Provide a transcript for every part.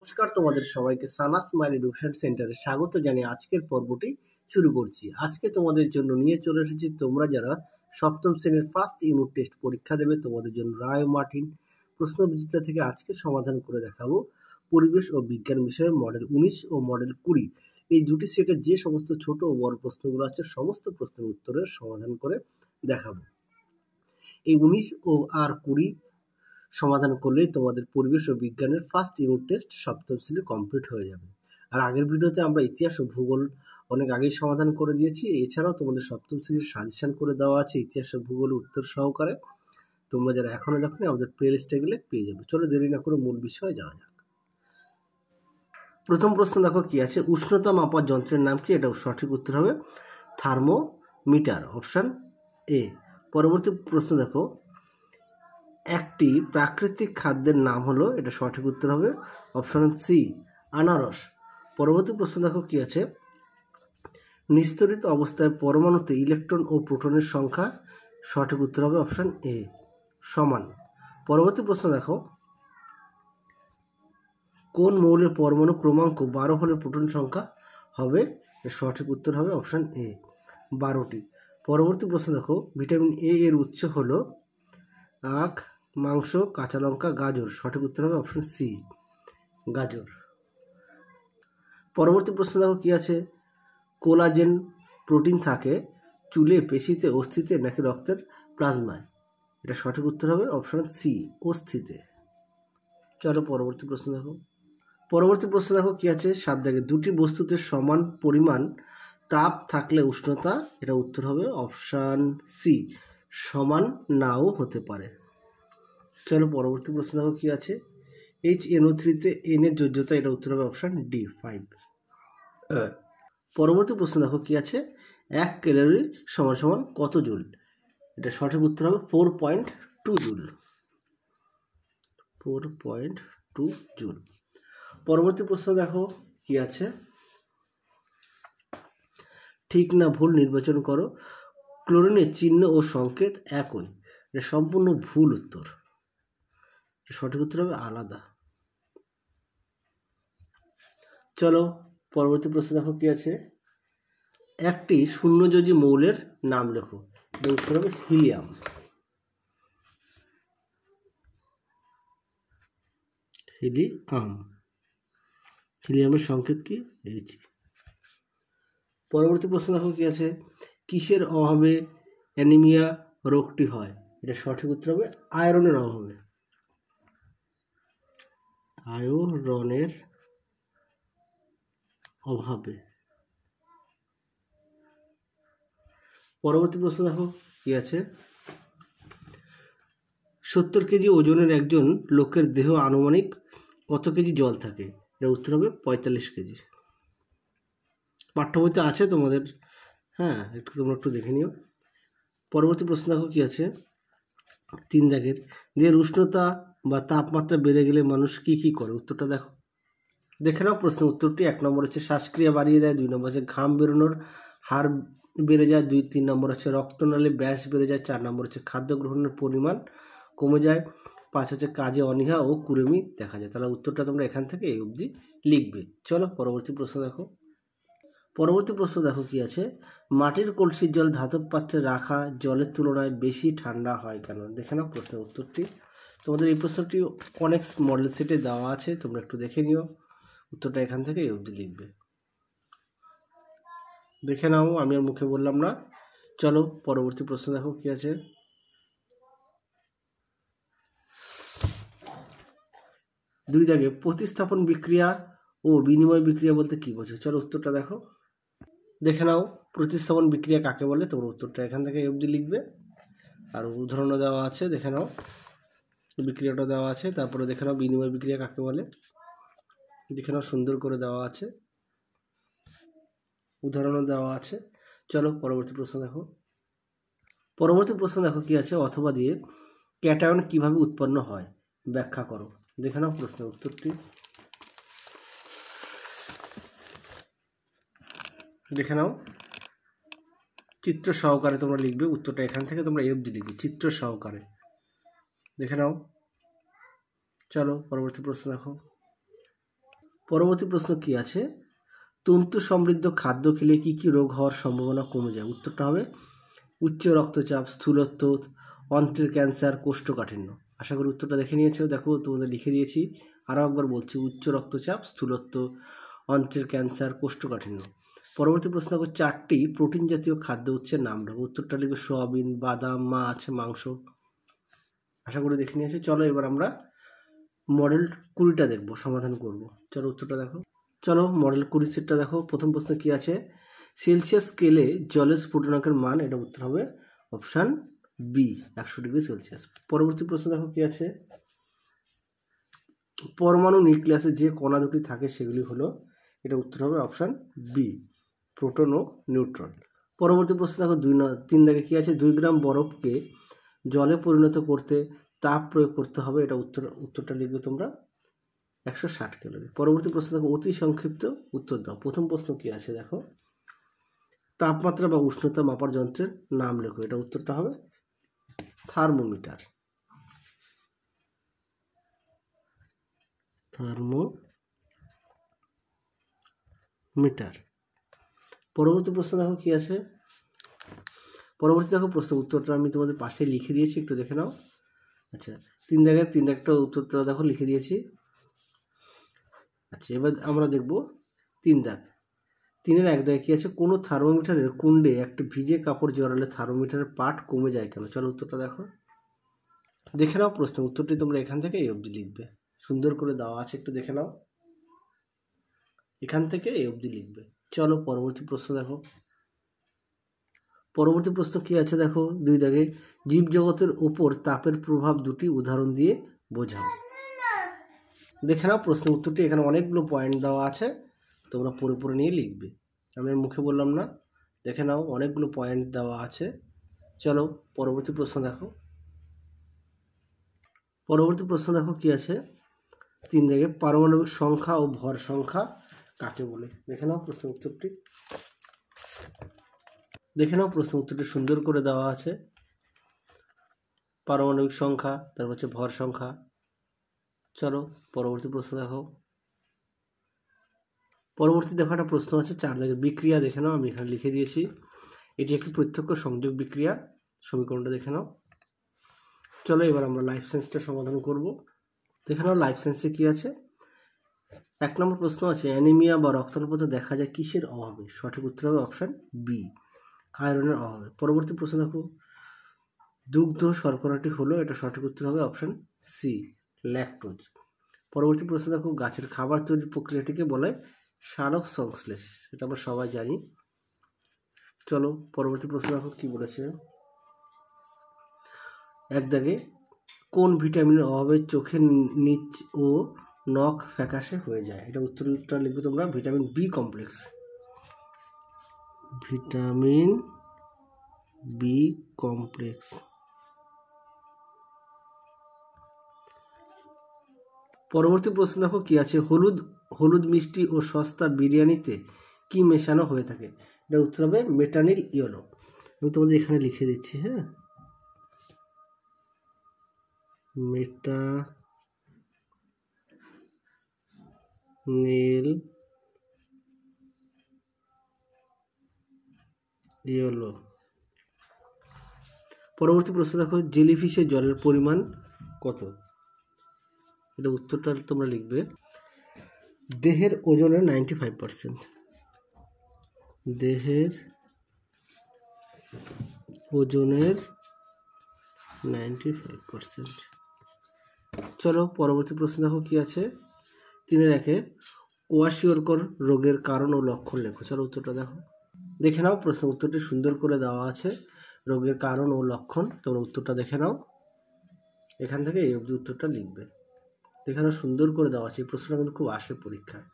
নমস্কার তোমাদের সবাইকে সানাস স্মাইল এডুকেশন সেন্টারে স্বাগত জানিয়ে আজকের পর্বটি শুরু করছি। আজকে তোমাদের জন্য নিয়ে চলে এসেছি তোমরা যারা সপ্তম শ্রেণীর ফার্স্ট ইউনিট টেস্ট পরীক্ষা দেবে তোমাদের জন্য রায় মার্টিন প্রশ্নবিচিত্রা থেকে আজকে সমাধান করে দেখাবো পরিবেশ ও বিজ্ঞান বিষয়ে মডেল 19 ও মডেল 20 এই দুটি সেটের যে সমস্ত ছোট ও বড় প্রশ্নগুলো আছে সমস্ত প্রশ্নের উত্তরের সমাধান করে দেখাবো। এই 19 ও আর 20 সমাধান করলেই তোমাদের পরিবেশ ও বিজ্ঞানের ফার্স্ট ইউনিট টেস্ট সপ্তম শ্রেণী কমপ্লিট হয়ে যাবে। আর আগের ভিডিওতে আমরা ইতিহাস ও ভূগোল অনেক আগেই সমাধান করে দিয়েছি। এছাড়াও তোমাদের সপ্তম শ্রেণীর সাজেশন করে দেওয়া আছে ইতিহাস ও ভূগোল উত্তর সহকারে। তোমরা যারা এখনো দেখো আমাদের প্লে লিস্টে গেলে পেয়ে যাবে। চলো দেরি না করে মূল বিষয়ে যাওয়া যাক। প্রথম প্রশ্ন দেখো কি আছে, উষ্ণতা মাপার যন্ত্রের নাম কি? এটা সঠিক উত্তর হবে থার্মোমিটার, অপশান এ। পরবর্তী প্রশ্ন দেখো, একটি প্রাকৃতিক খাদ্যের নাম হলো, এটা সঠিক উত্তর হবে অপশন সি আনারস। পরবর্তী প্রশ্ন দেখো কি আছে, নিস্তরিত অবস্থায় পরমাণুতে ইলেকট্রন ও প্রোটনের সংখ্যা, সঠিক উত্তর হবে অপশন এ সমান। পরবর্তী প্রশ্ন দেখো, কোন মৌলের পরমাণু ক্রমাঙ্ক 12 হলে প্রোটন সংখ্যা হবে? সঠিক উত্তর হবে অপশন এ 12টি। পরবর্তী প্রশ্ন দেখো, ভিটামিন এ এর উৎস হলো আখ, মাংস, কাঁচা লঙ্কা, গাজর, সঠিক উত্তর হবে অপশন সি গাজর। পরবর্তী প্রশ্ন দেখো কি আছে, কোলাজেন প্রোটিন থাকে চুলে, পেশিতে, অস্থিতে নাকি রক্তের প্লাজমায়? এটা সঠিক উত্তর হবে অপশন সি অস্থিতে। চলো পরবর্তী প্রশ্ন দেখো। পরবর্তী প্রশ্ন দেখো কি আছে, 7 দাগে দুটি বস্তুতে সমান পরিমাণ তাপ থাকলে উষ্ণতা, এটা উত্তর হবে অপশান সি সমান নাও হতে পারে। চলো পরবর্তী প্রশ্ন দেখো কি আছে, HNO3-তে N এর যোজ্যতা, এটা উত্তর হবে অপশান ডি 5। পরবর্তী প্রশ্ন দেখো কি আছে, 1 ক্যালোরি সমান সমান কত জুল? এটা সঠিক উত্তর হবে 4.2 জুল, 4.2 জুল। পরবর্তী প্রশ্ন দেখো কি আছে, ঠিক না ভুল নির্বাচন করো, ক্লোরিনের চিহ্ন ও সংকেত একই, এটা সম্পূর্ণ ভুল উত্তর, সঠিক উত্তর হবে আলাদা। চলো পরবর্তী প্রশ্ন দেখো কি আছে, একটি শূন্যযোজী মৌলের নাম লেখো, এর উত্তর হবে হিলিয়াম, হিলিয়াম। হিলিয়ামের সংকেত কি? H। পরবর্তী প্রশ্ন দেখো কি আছে, কিসের অভাবে অ্যানিমিয়া রোগটি হয়? এটা সঠিক উত্তর হবে আয়রনের অভাবে, আয়রনের অভাবে। পরবর্তী প্রশ্ন দেখো কি আছে, 70 কেজি ওজনের একজন লোকের দেহ আনুমানিক কত কেজি জল থাকে? এর উত্তর হবে 45 কেজি। পাঠ্য বইতে আছে তোমাদের, হ্যাঁ তোমরা একটু দেখে নিও। পরবর্তী প্রশ্ন দেখো কি আছে, 3 দাগের, দেহের উষ্ণতা বা তাপমাত্রা বেড়ে গেলে মানুষ কি কি করে? উত্তরটা দেখো, দেখে নাও প্রশ্ন উত্তরটি। 1 নম্বর হচ্ছে শ্বাসক্রিয়া বাড়িয়ে দেয়, 2 নম্বর হচ্ছে ঘাম বেরোনোর হার বেড়ে যায়, 3 নম্বর হচ্ছে রক্তনালী ব্যাস বেড়ে যায়, 4 নম্বর হচ্ছে খাদ্য গ্রহণের পরিমাণ কমে যায়, 5 হচ্ছে কাজে অনীহা ও কুড়েমি দেখা যায়। তাহলে উত্তরটা তোমরা এখান থেকে এই অবধি লিখবে। চলো পরবর্তী প্রশ্ন দেখো। পরবর্তী প্রশ্ন দেখো কি আছে, মাটির কলসির জল ধাতব পাত্রে রাখা জলের তুলনায় বেশি ঠান্ডা হয় কেন? দেখে নাও প্রশ্নের উত্তরটি। তোমাদের এই প্রশ্নটি অনেক মডেল সেটে দেওয়া আছে, তোমরা একটু দেখে নিও। উত্তরটা এখান থেকে এই অবধি লিখবে, দেখে নাও, আমি আর মুখে বললাম না। চলো পরবর্তী প্রশ্ন দেখো কি আছে, 2 দাগে প্রতিস্থাপন বিক্রিয়া ও বিনিময় বিক্রিয়া বলতে কি বোঝো? চলো উত্তরটা দেখো, দেখে নাও প্রতিস্থাপন বিক্রিয়া কাকে বলে, তোমরা উত্তরটা এখান থেকে এই অবধি লিখবে। আর উদাহরণও দেওয়া আছে, দেখে নাও, বিক্রিয়াটা দেওয়া আছে। তারপরে দেখে নাও বিনিময় বিক্রিয়া কাকে বলে, দেখে নাও সুন্দর করে দেওয়া আছে, উদাহরণও দেওয়া আছে। চলো পরবর্তী প্রশ্ন দেখো। পরবর্তী প্রশ্ন দেখো কি আছে, অথবা দিয়ে ক্যাটায়ন কিভাবে উৎপন্ন হয় ব্যাখ্যা করো। দেখে নাও প্রশ্নের উত্তরটি, দেখে নাও, চিত্র সহকারে তোমরা লিখবে। উত্তরটা এখান থেকে তোমরা এই অবধি লিখবে, চিত্র সহকারে, দেখে নাও। চলো পরবর্তী প্রশ্ন দেখো। পরবর্তী প্রশ্ন কি আছে, তন্তু সমৃদ্ধ খাদ্য খেলে কি কি রোগ হওয়ার সম্ভাবনা কমে যায়? উত্তরটা হবে উচ্চ রক্তচাপ, স্থূলত্ব, অন্ত্রের ক্যান্সার, কোষ্ঠকাঠিন্য। আশা করি উত্তরটা দেখে নিয়েছো। দেখো তোমাদের লিখে দিয়েছি, আরও একবার বলছি, উচ্চ রক্তচাপ, স্থূলত্ব, অন্ত্রের ক্যান্সার, কোষ্ঠকাঠিন্য। পরবর্তী প্রশ্ন দেখো, 4টি প্রোটিন জাতীয় খাদ্য উৎসের নাম রাখো। উত্তরটা লিখবে সোয়াবিন, বাদাম, মাছ, মাংস। আশা করি দেখে নিয়েছো। চলো এবার আমরা মডেল 20টা দেখবো, সমাধান করব। চলো উত্তরটা দেখো। চলো মডেল 20 সেটটা দেখো। প্রথম প্রশ্ন কি আছে, সেলসিয়াস স্কেলে জলের স্ফুটনাঙ্কের মান, এটা উত্তর হবে অপশান বি, 100 ডিগ্রি সেলসিয়াস। পরবর্তী প্রশ্ন দেখো কি আছে, পরমাণু নিউক্লিয়াসে যে কণা দুটি থাকে সেগুলি হলো, এটা উত্তর হবে অপশান বি, প্রোটন ও নিউট্রন। পরবর্তী প্রশ্ন দেখো 3 দাগে কি আছে, 2 গ্রাম বরফকে জলে পরিণত করতে তাপ প্রয়োগ করতে হবে, এটা উত্তরটা লিখবে তোমরা 160 ক্যালোরি। পরবর্তী প্রশ্ন দেখো, অতি সংক্ষিপ্ত উত্তর দাও। প্রথম প্রশ্ন কি আছে দেখো, তাপমাত্রা বা উষ্ণতা মাপার যন্ত্রের নাম লেখো, এটা উত্তরটা হবে থার্মোমিটার। থার্মোমিটার। পরবর্তী প্রশ্ন দেখো কি আছে, পরবর্তী দেখো প্রশ্ন উত্তরটা আমি তোমাদের পাশে লিখে দিয়েছি, একটু দেখে নাও। আচ্ছা, 3 দাগটা উত্তরটা দেখো লিখে দিয়েছি। আচ্ছা, এবার আমরা দেখব 3 দাগ। 3-এর 1 দাগে কি আছে, কোনো থার্মোমিটারের কুণ্ডে একটি ভিজে কাপড় জড়ালে থার্মোমিটারের পাঠ কমে যায় কেন? চলো উত্তরটা দেখো, দেখে নাও। প্রশ্ন উত্তরটি তোমরা এখান থেকে এই অবধি লিখবে, সুন্দর করে দেওয়া আছে, একটু দেখে নাও, এখান থেকে এই অবধি লিখবে। চলো পরবর্তী প্রশ্ন দেখো। পরবর্তী প্রশ্ন কি আছে দেখো, 2 দাগে, জীবজগতের ওপর তাপের প্রভাব দুটি উদাহরণ দিয়ে বোঝাও। দেখে নাও প্রশ্ন উত্তরটি, এখানে অনেকগুলো পয়েন্ট দেওয়া আছে, তোমরা পড়ে নিয়ে লিখবে, আমি মুখে বললাম না, দেখে নাও অনেকগুলো পয়েন্ট দেওয়া আছে। চলো পরবর্তী প্রশ্ন দেখো। পরবর্তী প্রশ্ন দেখো কি আছে, 3 দাগে, পারমাণবিক সংখ্যা ও ভর সংখ্যা কাকে বলে? দেখে নাও প্রশ্ন উত্তরটি, দেখে নাও প্রশ্ন উত্তরটি সুন্দর করে দেওয়া আছে, পারমাণবিক সংখ্যা, তারপর হচ্ছে ভর সংখ্যা। চলো পরবর্তী প্রশ্ন দেখো। পরবর্তী দেখো একটা প্রশ্ন আছে 4 দাগে, বিক্রিয়া দেখে নাও, আমি এখানে লিখে দিয়েছি, এটি একটি প্রত্যক্ষ সংযোগ বিক্রিয়া, সমীকরণটা দেখে নাও। চলো এবার আমরা লাইফ সায়েন্সটা সমাধান করব। দেখে নাও লাইফ সায়েন্সে কি আছে। 1 নম্বর প্রশ্ন আছে, অ্যানিমিয়া বা রক্তাল্পতা দেখা যায় কিসের অভাবে? সঠিক উত্তর হবে অপশান বি, আয়রনের অভাবে। পরবর্তী প্রশ্ন দেখো, দুগ্ধ শর্করাটি হলো, এটা সঠিক উত্তর হবে অপশান সি, ল্যাকটোজ। পরবর্তী প্রশ্ন দেখো, গাছের খাবার তৈরির প্রক্রিয়াটিকে বলে সালোক সংশ্লেষ, এটা আমরা সবাই জানি। চলো পরবর্তী প্রশ্ন দেখো কি বলেছে। 1 দাগে, কোন ভিটামিনের অভাবে চোখের নিচ ও নখ ফ্যাকাশে হয়ে যায়? এটা উত্তরটা লিখবে তোমরা vitamin B complex, vitamin B complex. পরবর্তী প্রশ্ন দেখো কি আছে, হলুদ মিষ্টি ও সস্তা বিরিয়ানিতে কি মেশানো হয়ে থাকে? এটা উত্তর হবে মেটানিল ইয়েলো। আমি তোমাদের এখানে লিখে দিচ্ছি, হ্যাঁ, মেটানিল ইয়েলো। পরবর্তী প্রশ্ন দেখো, জেলিফিশের জলের পরিমাণ কত? এটা উত্তরটা তোমরা লিখবে দেহের ওজনের 95%, দেহের ওজনের 95%। চলো পরবর্তী প্রশ্ন দেখো কি আছে। 3-এর 1, কোয়াশিওরকর রোগের কারণ ও লক্ষণ লেখো। চলো উত্তরটা দেখো, দেখে নাও প্রশ্ন উত্তরটি সুন্দর করে দেওয়া আছে, রোগের কারণ ও লক্ষণ, তোমরা উত্তরটা দেখে নাও, এখান থেকে এই অবধি উত্তরটা লিখবে, দেখে নাও সুন্দর করে দেওয়া আছে, এই প্রশ্নটা কিন্তু খুব আসে পরীক্ষায়।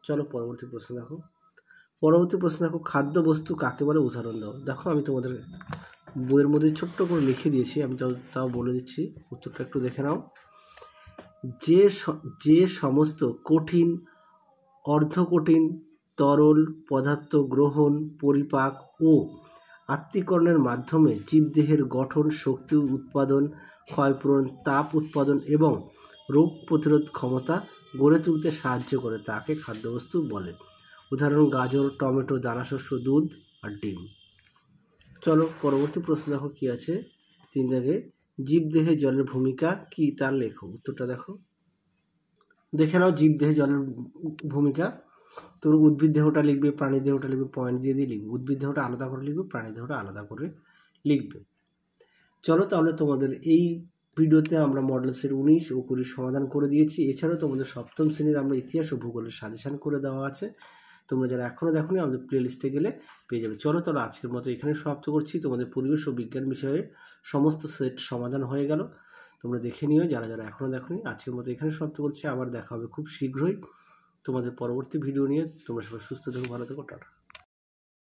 চলো পরবর্তী প্রশ্ন দেখো। পরবর্তী প্রশ্ন দেখো, খাদ্য বস্তু কাকে বলে উদাহরণ দাও। দেখো আমি তোমাদের বইয়ের মধ্যে ছোট্ট করে লিখে দিয়েছি, আমি তাও বলে দিচ্ছি, উত্তরটা একটু দেখে নাও। যে সমস্ত কঠিন, অর্ধকঠিন, তরল পদার্থ গ্রহণ, পরিপাক ও আত্তীকরণের মাধ্যমে জীবদেহের গঠন, শক্তি উৎপাদন, ক্ষয়পূরণ, তাপ উৎপাদন এবং রোগ প্রতিরোধ ক্ষমতা গড়ে তুলতে সাহায্য করে তাকে খাদ্যবস্তু বলে। উদাহরণ গাজর, টমেটো, দানাশস্য, দুধ আর ডিম। চলো পরবর্তী প্রশ্ন দেখো কি আছে 3 দাগে, জীবদেহে জলের ভূমিকা কি তার লেখো। উত্তরটা দেখো, দেখে নাও জীবদেহে জলের ভূমিকা। তোমরা উদ্ভিদ দেহটা লিখবে, প্রাণী দেহটা লিখবে, পয়েন্ট দিয়ে দিয়ে লিখবে। উদ্ভিদ দেহটা আলাদা করে লিখবে, প্রাণী দেহটা আলাদা করে লিখবে। চলো তাহলে তোমাদের এই ভিডিওতে আমরা মডেল সেট 19 ও 20 সমাধান করে দিয়েছি। এছাড়াও তোমাদের সপ্তম শ্রেণীর আমরা ইতিহাস ও ভূগোলের সাজেশান করে দেওয়া আছে। তোমরা যারা এখনও দেখোনি আমাদের প্লে লিস্টে গেলে পেয়ে যাবে। চলো তাহলে আজকের মতো এখানে সমাপ্ত করছি। তোমাদের পরিবেশ ও বিজ্ঞান বিষয়ে সমস্ত সেট সমাধান হয়ে গেল, তোমরা দেখে নিও যারা যারা এখনও দেখোনি। আজকের মতো এখানে সমাপ্ত করছি, আবার দেখা হবে খুব শীঘ্রই তোমাদের পরবর্তী ভিডিও নিয়ে। তোমরা সবাই সুস্থ থেকো, ভালো থেকো, টাটা।